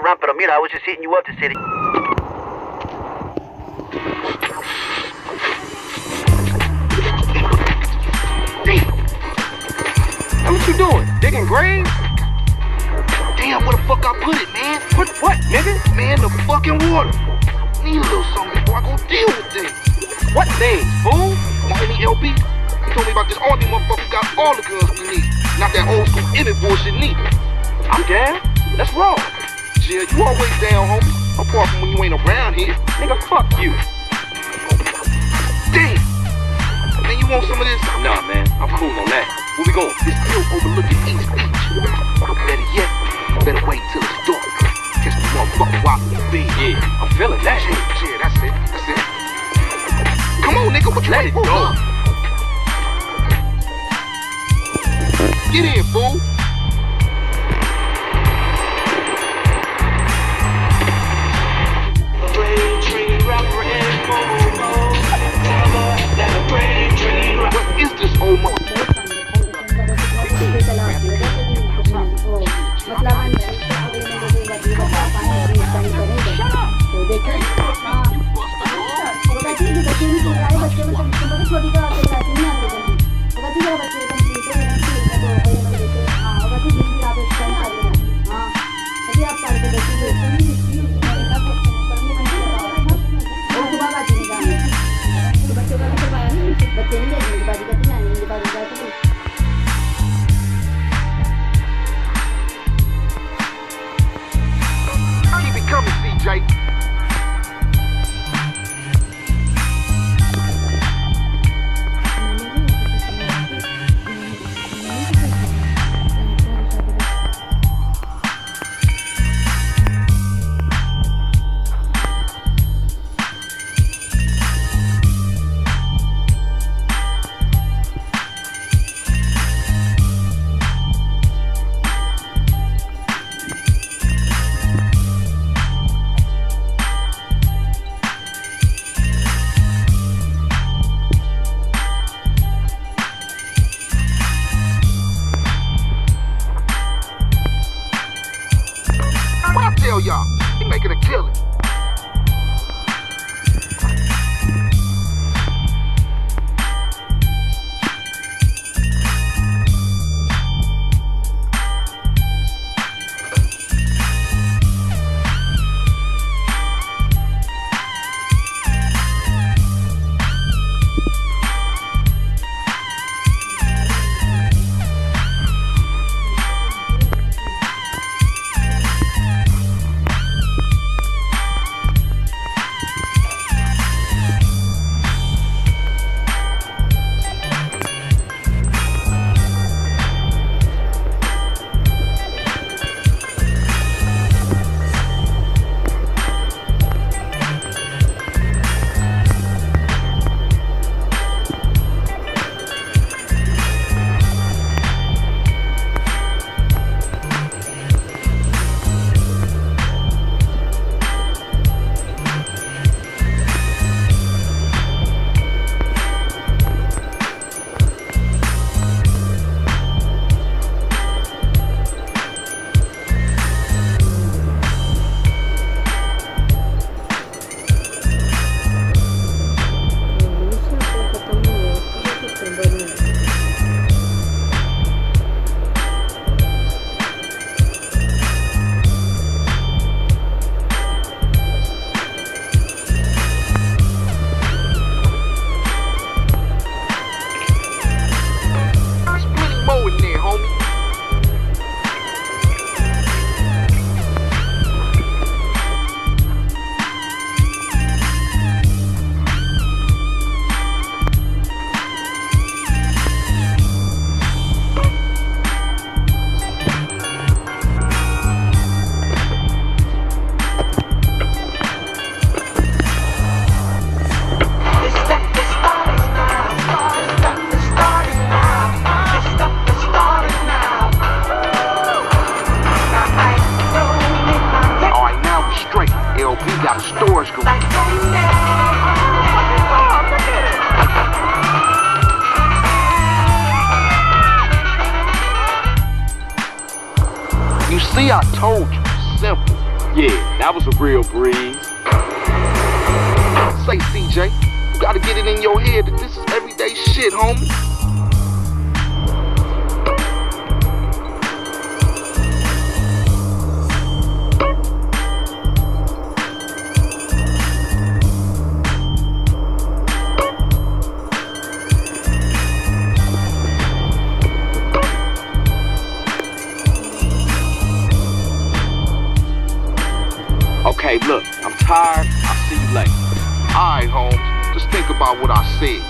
run, pero mira, I was just hitting you up to say that. Damn. What you doing? Digging graves? Damn, where the fuck I put it, man? Put what, nigga? Man, the fucking water. Need a little something before I go deal with things. What things, fool? My homie LB, he told me about this army motherfucker who got all the guns we need. Not that old school image bullshit neither. I'm down. Let's roll. Yeah, you always down, homie. Apart from when you ain't around here. Nigga, fuck you. Damn. Man, you want some of this? Nah, man. I'm cool on that. Where we going? This hill overlooking East Beach. Better yet, you better wait till it's dark. Catch the motherfucker while you be. Yeah, I'm feeling that. Yeah, that's it. That's it. Come on, nigga. What you Let it go. Get in, fool. What is this old motherfucker? Keep it coming, CJ. What I tell y'all? He making a killing. See, I told you, simple. Yeah, that was a real breeze. Say, CJ, you gotta get it in your head that this is everyday shit, homie. Okay, look, I'm tired. I'll see you later. Alright, Holmes, just think about what I said.